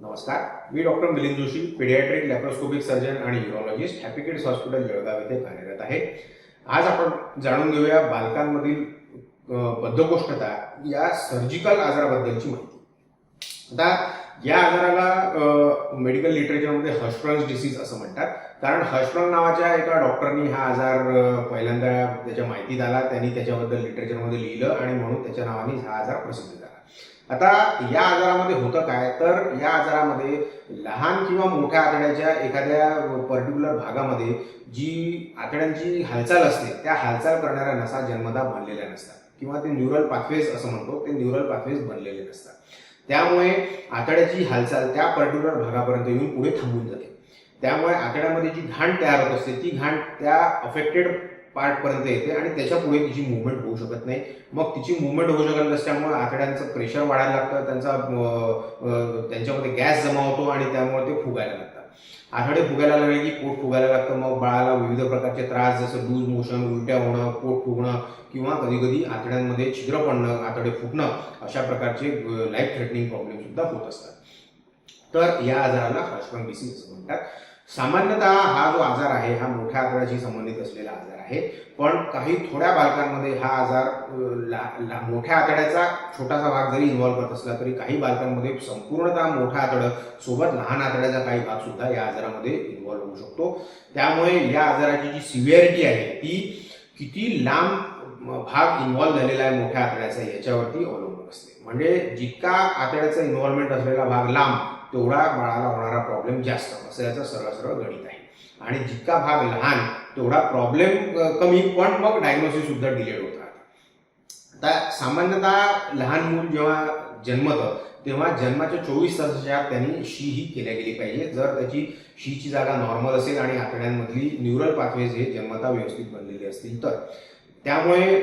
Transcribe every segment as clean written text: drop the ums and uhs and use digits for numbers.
नमस्कार, मी doctor Milind Joshi, pediatric laparoscopic surgeon आणि neurologist happy kids hospital Jalgaon येथे कार्यरत आहे. आज आपण जाणून घेऊया बालकांमधील बद्धकोष्ठता या सर्जिकल आजाराबद्दलची माहिती. आता या आजाराला मेडिकल लिटरेचरमध्ये हर्षब्रन्स डिसीज असं म्हणतात, कारण हर्षब्रन नावाच्या एका डॉक्टरनी हा आजार पहिल्यांदा त्याच्या माहितीत आला, त्यांनी त्याच्याबद्दल लिटरेचरमध्ये लिहिलं आणि म्हणून त्याच्या नावाने हा आजार प्रसिद्ध झाला. आता या आजारामध्ये होतं काय, तर या आजारामध्ये लहान किंवा मोठ्या आतड्याच्या एखाद्या पर्टिक्युलर भागामध्ये जी आतड्यांची हालचाल असते त्या हालचाल करणाऱ्या नसा जन्मतः बनलेल्या नसतात किंवा ते न्यूरल पाथवेज असं म्हणतो, ते न्यूरल पाथवेज बनलेले नसतात. त्यामुळे आतड्याची हालचाल त्या पर्टिक्युलर भागापर्यंत येऊन पुढे थांबून जाते. त्यामुळे आतड्यामध्ये जी घाण तयार होत असते ती घाण त्या अफेक्टेड पार्टपर्यंत येते आणि त्याच्या पुढे तिची मुवमेंट होऊ शकत नाही. मग तिची मुवमेंट होऊ शकत नसल्यामुळे आतड्यांचं प्रेशर वाढायला लागतं, त्यांच्यामध्ये गॅस जमा होतो आणि त्यामुळे ते फुगायला लागतात. आतडे फुगायला लागले की पोट फुगायला लागतं. मग बाळाला विविध प्रकारचे त्रास जसं लूज मोशन, उलट्या होणं, पोट फुगणं किंवा कधी कधी आतड्यांमध्ये छिद्र पडणं, आतडे फुटणं अशा प्रकारचे लाईफ थ्रेटनिंग प्रॉब्लेम सुद्धा होत असतात. तर या आजाराला हर्षब्रन डिसीज असं म्हणतात. सामान्यतः हा जो आजार आहे हा मोठ्या आतड्याशी संबंधित असलेला आजार आहे, पण काही थोड्या बालकांमध्ये हा आजार मोठ्या आतड्याचा छोटासा भाग जरी इन्व्हॉल्व करत असला तरी काही बालकांमध्ये संपूर्णतः मोठा आतडं सोबत लहान आतड्याचा काही भाग सुद्धा या आजारामध्ये इन्व्हॉल्व होऊ शकतो. त्यामुळे या आजाराची जी सिव्हिअरिटी आहे ती किती लांब भाग इन्व्हॉल्व झालेला आहे मोठ्या आतड्याचा याच्यावरती अवलंबून असते. म्हणजे जितका आतड्याचा इन्व्हॉल्वमेंट असलेला भाग लांब तेवढा बाळाला होणारा प्रॉब्लेम जास्त, असं याचं सरळ गणित आहे. आणि जितका भाग लहान तेवढा प्रॉब्लेम कमी, पण मग डायग्नोसिस सुद्धा डिलेड होत राहतं. आता सामान्यतः लहान मूल जेव्हा जन्मतं तेव्हा जन्माच्या 24 तासाच्या आत त्यांनी शी ही केल्या गेली पाहिजे, जर त्याची शीची जागा नॉर्मल असेल आणि आतड्यांमधली न्यूरल पाथवेज हे जन्मतः व्यवस्थित बनलेले असतील तर. त्यामुळे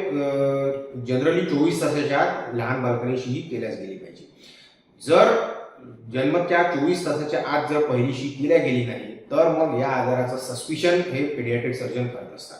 जनरली 24 तासाच्या आत लहान बालकांनी शी ही केल्याच गेली पाहिजे. जर जन्माच्या 24 तासाच्या आत जर पहिली शी केल्या गेली नाही तर मग या आजाराचं सस्पिशन हे पीडियाट्रिक सर्जन करत असतात.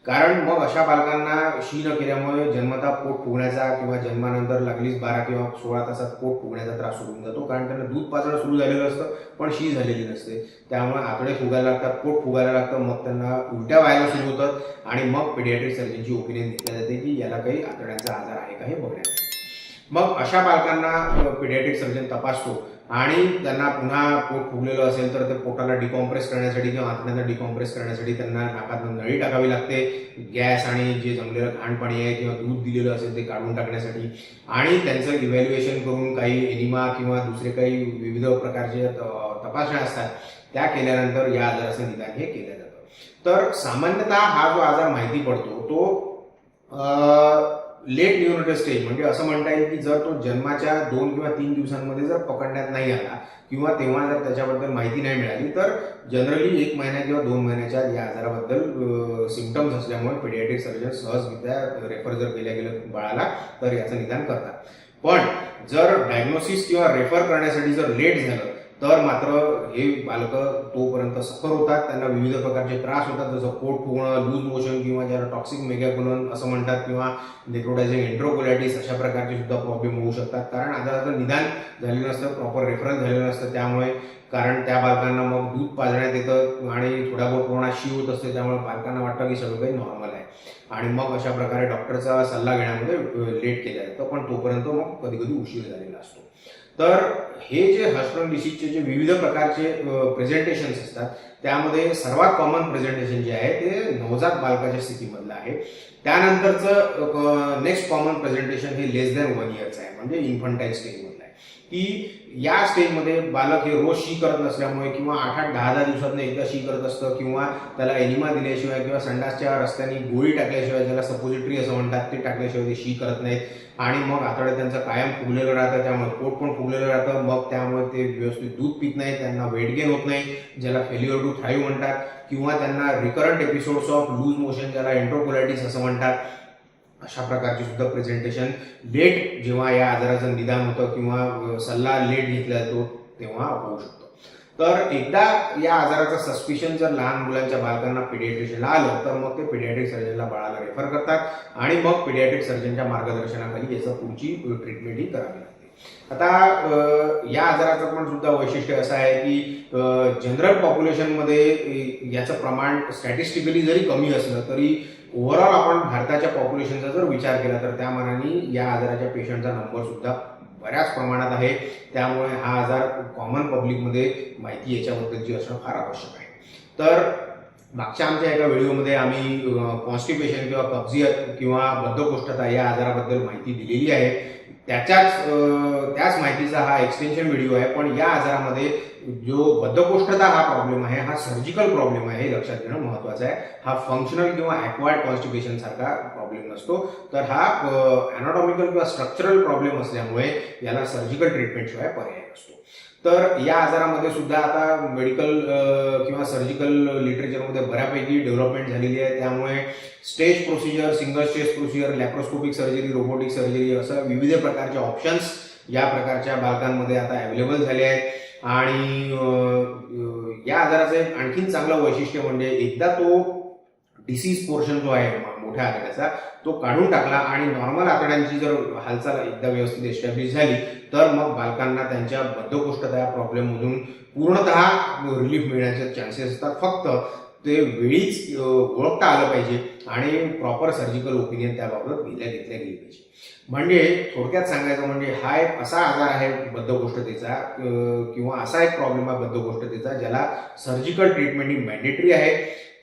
कारण मग अशा बालकांना शी न केल्यामुळे जन्मतः पोट फुगण्याचा किंवा जन्मानंतर लागलीच 12 किंवा 16 तासात पोट फुगण्याचा त्रास सुरू होऊन जातो, कारण त्यांना दूध पाजणं सुरू झालेलं असतं पण शी झालेली नसते. त्यामुळे आतडे फुगायला लागतात, पोट फुगायला लागतं, मग त्यांना उलट्या व्हायला सुरू होतात आणि मग पीडियाट्रिक सर्जनची ओपिनियन घेतली जाते की याला काही आतड्यांचा आजार आहे का हे बघण्यासाठी. मग अशा बालकांना पीडियाट्रिक सर्जन तपासतो आणि त्यांना पुन्हा पोट फुगलेलं असेल तर ते पोटाला डिकॉम्प्रेस करण्यासाठी किंवा आतड्यांना डिकॉम्प्रेस करण्यासाठी त्यांना नाकातून नळी टाकावी लागते, गॅस आणि जे जमलेलं घाणपाणी आहे किंवा दूध दिलेलं असेल ते काढून टाकण्यासाठी. आणि त्यांचं इव्हॅल्युएशन करून काही एनिमा किंवा दुसरे काही विविध प्रकारचे तपासण्या असतात त्या केल्यानंतर या आजाराचं निदान हे केलं जातं. तर सामान्यतः हा जो आजार माहिती पडतो तो लेट न्यूरोनल स्टेज, म्हणजे असं म्हणता येईल की जर तो जन्माच्या 2 किंवा 3 दिवसांमध्ये जर पकडण्यात नाही आला किंवा तेव्हा जर त्याच्याबद्दल माहिती नाही मिळाली तर जनरली 1 महिन्या किंवा 2 महिन्याच्या या आजाराबद्दल सिम्पटम्स असल्यामुळे पीडियाट्रिक सर्जन सहजरित्या रेफर जर केल्या गेलं बाळाला तर याचं निदान करतात. पण जर डायग्नोसिस किंवा रेफर करण्यासाठी जर लेट झालं तर मात्र हे बालकं तोपर्यंत सफर होतात, त्यांना विविध प्रकारचे त्रास होतात, जसं पोट फुगणं, लूज मोशन किंवा ज्याला टॉक्सिक मेगाकोलन असं म्हणतात किंवा नेक्रोटायझिंग एन्ट्रोकोलायटिस अशा प्रकारचे सुद्धा प्रॉब्लेम होऊ शकतात. कारण आजाराचं निदान झालेलं नसतं, प्रॉपर रेफरन्स झालेलं नसतं. त्यामुळे कारण त्या बालकांना मग दूध पाजण्यात येतं आणि थोड्या बहुत प्रमाणात शी होत असते, त्यामुळे बालकांना वाटतं की सगळं काही नॉर्मल आहे आणि मग अशा प्रकारे डॉक्टरचा सल्ला घेण्यामध्ये लेट केलं जातं, पण तोपर्यंत मग कधी कधी उशीर झालेला असतो. तर हे जे हर्षब्रन डिसीजचे जे विविध प्रकारचे प्रेझेंटेशन्स असतात त्यामध्ये सर्वात कॉमन प्रेझेंटेशन जे आहे ते नवजात बालकाच्या स्थितीमधलं आहे. त्यानंतरचं नेक्स्ट कॉमन प्रेझेंटेशन हे लेस दॅन 1 इयरचं आहे, म्हणजे इन्फंटाईल स्टेजमधलं आहे. की या स्टेजमध्ये बालक हे रोज शी करत नसल्यामुळे किंवा 8-8, 10-10 दिवसातून एकदा शी करत असतं किंवा त्याला एनिमा दिल्याशिवाय किंवा संडासच्या रस्त्याने गोळी टाकल्याशिवाय, ज्याला सपोजिटरी असं म्हणतात, ते टाकल्याशिवाय ते शी करत नाहीत आणि मग आतड्यात त्यांचं कायम फुगलेलं राहतं, त्यामुळे पोट पण फुगलेलं राहतं. मग त्यामुळे ते व्यवस्थित दूध पित नाहीत, त्यांना वेट गेन होत नाही, ज्याला फेल्युअर टू थ्राईव्ह म्हणतात, किंवा त्यांना recurrent episodes of loose motion ज्याला एन्ट्रोकोलायटिस असं म्हणतात, अशा प्रकारचे सुद्धा प्रेझेंटेशन लेट जेव्हा या आजाराचं निदान होतं किंवा सल्ला लेट घेतला जातो तेव्हा होऊ शकतो. तर एकदा या आजाराचं सस्पिशन जर लहान मुलांच्या बालकांना पीडियाट्रिशियनला आलं तर मग ते पीडियाट्रिक सर्जनला बाळाला रेफर करतात आणि मग पीडियाट्रिक सर्जनच्या मार्गदर्शनाखाली याचं पुढची ट्रीटमेंट ही करावी लागते. आता या आजाराचं पण सुद्धा वैशिष्ट्य असं आहे की जनरल पॉप्युलेशनमध्ये याचं प्रमाण स्टॅटिस्टिकली जरी कमी असलं तरी ओव्हरऑल आपण भारताच्या पॉप्युलेशनचा जर विचार केला तर त्या मानाने या आजाराच्या पेशंटचा नंबर सुद्धा बऱ्याच प्रमाणात आहे. त्यामुळे हा आजार कॉमन पब्लिकमध्ये माहिती याच्याबद्दलची असणं फार आवश्यक आहे. तर मागच्या आमच्या एका व्हिडिओमध्ये आम्ही कॉन्स्टिपेशन किंवा कब्जियत किंवा बद्धकोष्ठता या आजाराबद्दल माहिती दिलेली आहे. त्याच माहितीचा हा एक्सटेन्शन व्हिडिओ आहे. पण या आजारामध्ये जो बद्धकोष्ठता हा प्रॉब्लेम आहे हा सर्जिकल प्रॉब्लेम आहे, हे लक्षात घेणं महत्वाचं आहे. हा फंक्शनल किंवा ॲक्वायर्ड कॉन्स्टिपेशन सारखा प्रॉब्लेम नसतो. तर हा अॅनाटॉमिकल किंवा स्ट्रक्चरल प्रॉब्लेम असल्यामुळे याला सर्जिकल ट्रीटमेंटशिवाय पर्याय नसतो. तर या आजारामध्ये सुद्धा आता मेडिकल किंवा सर्जिकल लिटरेचरमध्ये बऱ्यापैकी डेव्हलपमेंट झालेली आहे. त्यामुळे stage procedure, single stage procedure, laparoscopic surgery, robotic surgery असं विविध प्रकारचे ऑप्शन्स या प्रकारच्या बालकांमध्ये आता अवेलेबल झाले आहेत. आणि या आजाराचं एक आणखीन चांगलं वैशिष्ट्य म्हणजे एकदा तो डिसीज पोर्शन जो आहे मोठ्या आतड्याचा तो काढून टाकला आणि नॉर्मल आतड्यांची जर हालचाल एकदा व्यवस्थित एस्टॅब्लिश झाली तर मग बालकांना त्यांच्या बद्धकोष्ठता या प्रॉब्लेममधून पूर्णतः रिलीफ मिळण्याचे चान्सेस असतात. फक्त ते वेळीच ओळखता आलं पाहिजे आणि प्रॉपर सर्जिकल ओपिनियन त्याबाबत घेतल्या गेली पाहिजे. म्हणजे थोडक्यात सांगायचं म्हणजे हा एक असा आजार आहे बद्धकोष्ठतेचा किंवा असा एक प्रॉब्लेम आहे बद्धकोष्ठतेचा ज्याला सर्जिकल ट्रीटमेंट ही मॅन्डेटरी आहे.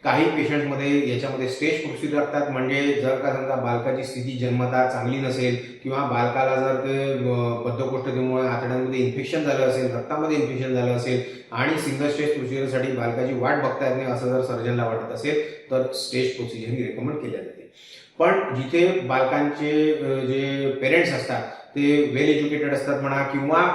काही पेशंटमध्ये याच्यामध्ये स्टेज प्रोसिजर लागतात. म्हणजे जर का समजा बालकाची स्थिती जन्मता चांगली नसेल किंवा बालकाला जर ते बद्धकोष्ठतेमुळे आतड्यांमध्ये इन्फेक्शन झालं असेल, रक्तामध्ये इन्फेक्शन झालं असेल आणि सिंगल स्टेज प्रोसिजरसाठी बालकाची वाट बघता येत नाही असं जर सर्जनला वाटत असेल तर स्टेज प्रोसिजर ही रेकमेंड केल्या जाते. पण जिथे बालकांचे जे पेरेंट्स असतात ते वेल एज्युकेटेड असतात म्हणा किंवा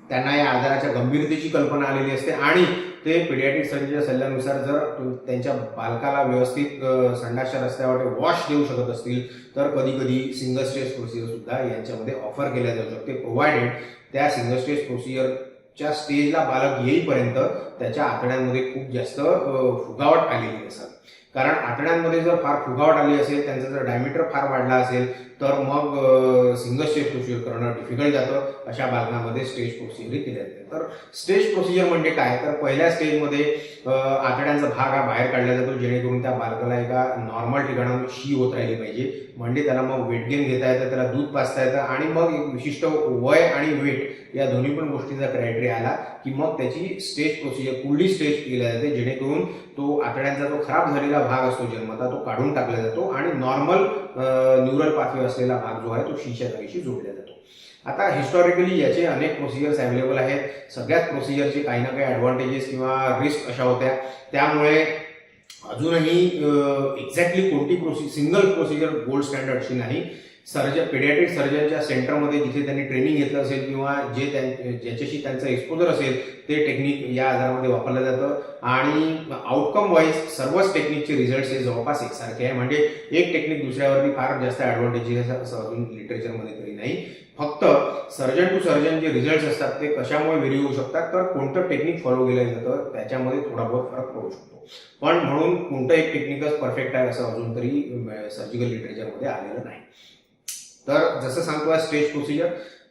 त्यांना या आजाराच्या गंभीरतेची कल्पना आलेली असते आणि ते पिडियाट्रिक सर्जनच्या सल्ल्यानुसार जर त्यांच्या बालकाला व्यवस्थित संडासच्या रस्त्यावर वॉश देऊ शकत असतील तर कधी कधी सिंगल स्टेज प्रोसिजर सुद्धा यांच्यामध्ये ऑफर केल्या जाऊ शकते, प्रोव्हायडेड त्या सिंगल स्टेज प्रोसिजरच्या स्टेजला बालक येईपर्यंत त्याच्या आतड्यांमध्ये खूप जास्त फुगावट आलेली नसतात. कारण आतड्यांमध्ये जर फार फुगावट आली असेल, त्यांचा जर डायमीटर फार वाढला असेल तर मग सिंगल स्टेज प्रोसिजर करणं डिफिकल्ट जातं. अशा बालकांमध्ये स्टेज प्रोसिजर केल्या जाते. तर स्टेज प्रोसिजर म्हणजे काय तर पहिल्या स्टेजमध्ये आतड्यांचा भाग हा बाहेर काढला जातो जेणेकरून त्या बालकाला एका नॉर्मल ठिकाणावर शी होत राहिली पाहिजे. म्हणजे त्याला मग वेट गेन घेता येतं, त्याला दूध पाजता येतं आणि मग एक विशिष्ट वय आणि वेट या दोन्ही पण गोष्टींचा क्रायटेरिया आला की मग त्याची स्टेज प्रोसिजर पुढली स्टेज केल्या जाते जेणेकरून तो आतड्यांचा जो खराब झालेला भाग असतो जन्मता तो काढून टाकला जातो आणि नॉर्मल न्यूरल पाथवे असलेला भाग जो आहे तो शीच्या जागेशी जोडला जातो. आता हिस्टॉरिकली याचे अनेक प्रोसिजर्स अवेलेबल आहेत. सगळ्याच प्रोसिजरचे काही ना काही ॲडव्हान्टेजेस किंवा रिस्क अशा होत्या. त्यामुळे अजूनही एक्झॅक्टली कोणती सिंगल प्रोसिजर गोल्ड स्टँडर्डची नाही. पेडियाट्रिक सर्जनच्या सेंटरमध्ये जिथे त्यांनी ट्रेनिंग घेतलं असेल किंवा ज्याच्याशी त्यांचं एक्सपोजर असेल ते टेक्निक या आजारामध्ये वापरलं जातं आणि आउटकम वाईज सर्वच टेक्निकचे रिझल्ट्स हे जवळपास एकसारखे आहे. म्हणजे एक टेक्निक दुसऱ्यावरती फार जास्त ॲडव्हान्टेजेस असं अजून लिटरेचरमध्ये तरी नाही. फक्त सर्जन टू सर्जन जे रिझल्ट्स असतात ते कशामुळे व्हेरी होऊ शकतात तर कोणतं टेक्निक फॉलो केलं जातं त्याच्यामध्ये थोडा बहुत फरक पडू शकतो. पण म्हणून कोणतं एक टेक्निकच परफेक्ट आहे असं अजून तरी सर्जिकल लिटरेचरमध्ये आलेलं नाही. तर जसं सांगतो स्टेज प्रोसिजर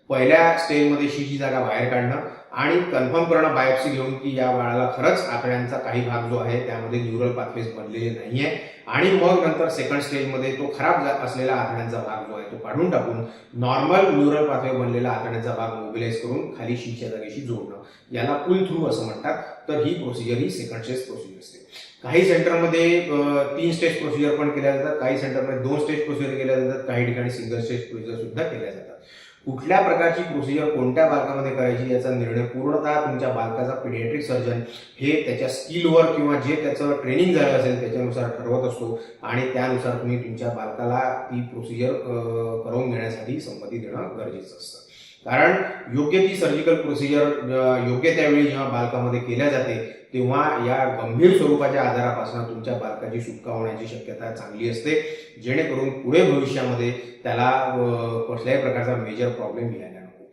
पहिल्या स्टेजमध्ये शीची जागा बाहेर काढणं आणि कन्फर्म करणं बायोप्सी घेऊन की या बाळाला खरंच आतड्यांचा काही भाग जो आहे त्यामध्ये न्यूरल पाथवेज बनलेले नाही आहे आणि मग नंतर सेकंड स्टेजमध्ये तो खराब असलेला आतड्यांचा भाग जो आहे तो काढून टाकून नॉर्मल न्यूरल पाथवे बनलेला आतड्यांचा भाग मोबिलाइज करून खाली शीच्या जागेशी जोडणं याला पुल थ्रू असं म्हणतात. तर ही प्रोसिजर ही सेकंड स्टेज प्रोसिजर असते. काही सेंटरमध्ये 3 स्टेज प्रोसिजर पण केल्या जातात, काही सेंटरमध्ये 2 स्टेज प्रोसिजर केल्या जातात, काही ठिकाणी सिंगल स्टेज प्रोसिजर सुद्धा केल्या जातात. कुठल्या प्रकारची प्रोसिजर कोणत्या बालकामध्ये करायची याचा निर्णय पूर्णतः तुमच्या बालकाचा पिडियाट्रिक सर्जन हे त्याच्या स्किलवर किंवा जे त्याचं ट्रेनिंग झालं असेल त्याच्यानुसार ठरवत असतो आणि त्यानुसार तुम्ही तुमच्या बालकाला ती प्रोसिजर करून घेण्यासाठी संमती देणं गरजेचं असतं. कारण योग्य ती सर्जिकल प्रोसिजर योग्य त्यावेळी जेव्हा बालकामध्ये केल्या जाते तेव्हा या गंभीर स्वरूपाच्या आजारापासून तुमच्या बालकाची सुटका होण्याची शक्यता चांगली असते जेणेकरून पुढे भविष्यामध्ये त्याला कुठल्याही प्रकारचा मेजर प्रॉब्लेम यायला नको.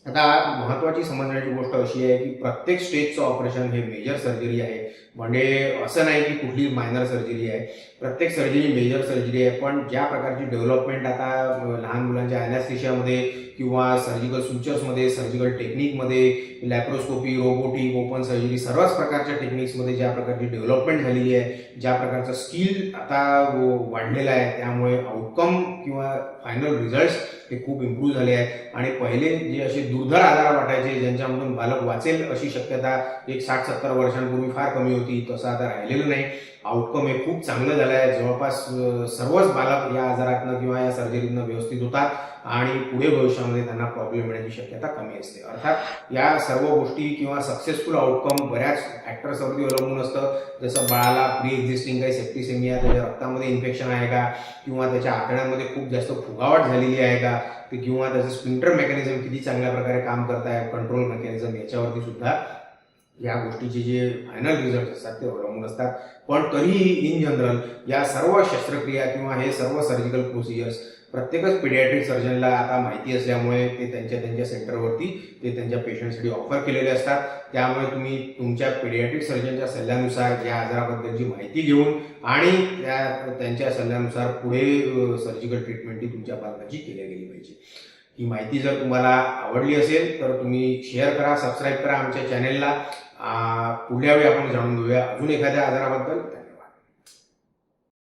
आता महत्त्वाची समजण्याची गोष्ट अशी आहे की प्रत्येक स्टेजचं ऑपरेशन हे मेजर सर्जरी आहे. म्हणजे असं नाही की कुठली मायनर सर्जरी आहे, प्रत्येक सर्जरी मेजर सर्जरी आहे. पण ज्या प्रकारची डेव्हलपमेंट आता लहान मुलांच्या ॲनेस्थेशियामध्ये किंवा सर्जिकल सुचर्समध्ये, सर्जिकल टेक्निकमध्ये, लॅप्रोस्कोपी, रोबोटिक, ओपन सर्जरी सर्वच प्रकारच्या टेक्निक्समध्ये ज्या प्रकारची डेव्हलपमेंट झालेली आहे, ज्या प्रकारचं स्किल आता वाढलेलं आहे, त्यामुळे आउटकम किंवा फायनल रिझल्ट्स हे खूप इम्प्रूव्ह झाले आहेत. आणि पहिले जे असे दुर्धर आजार वाटायचे ज्यांच्यामधून बालक वाचेल अशी शक्यता एक 60-70 वर्षांपूर्वी फार कमी होती, तसं आता राहिलेलं नाही. आउटकम हे खूप चांगलं झालं आहे. जवळपास सर्वच बालक या आजारातनं किंवा या सर्जरीतनं व्यवस्थित होतात आणि पुढे भविष्यामध्ये त्यांना प्रॉब्लेम येण्याची शक्यता कमी असते. अर्थात या सर्व गोष्टी किंवा सक्सेसफुल आउटकम बऱ्याच फॅक्टर्सवरती अवलंबून असतं. जसं बाळाला प्री एक्झिस्टिंग काही सेप्टिसेमिया, त्याच्या रक्तामध्ये इन्फेक्शन आहे का, किंवा त्याच्या आतड्यांमध्ये खूप जास्त फुगावट झालेली आहे का, किंवा त्याचं स्पिंटर मेकॅनिझम किती चांगल्या प्रकारे काम करत आहे, कंट्रोल मेकॅनिझम, याच्यावरती सुद्धा या गोष्टीचे जे फायनल रिझल्ट असतात ते अवलंबून असतात. पण तरीही इन जनरल या सर्व शस्त्रक्रिया किंवा हे सर्व सर्जिकल प्रोसिजर्स प्रत्येकच पिडियाट्रिक सर्जनला आता माहिती असल्यामुळे ते त्यांच्या सेंटरवरती ते त्यांच्या पेशंटसाठी ऑफर केलेले असतात. त्यामुळे तुम्ही तुमच्या पिडियाट्रिक सर्जनच्या सल्ल्यानुसार या आजाराबद्दलची माहिती घेऊन आणि त्यांच्या सल्ल्यानुसार पुढे सर्जिकल ट्रीटमेंट ही तुमच्या बालकाची केली गेली पाहिजे. ही माहिती जर तुम्हाला आवडली असेल तर तुम्ही शेअर करा, सबस्क्राईब करा आमच्या चॅनेलला. पुढल्या वेळी आपण जाणून घेऊया अजून एखाद्या आजाराबद्दल.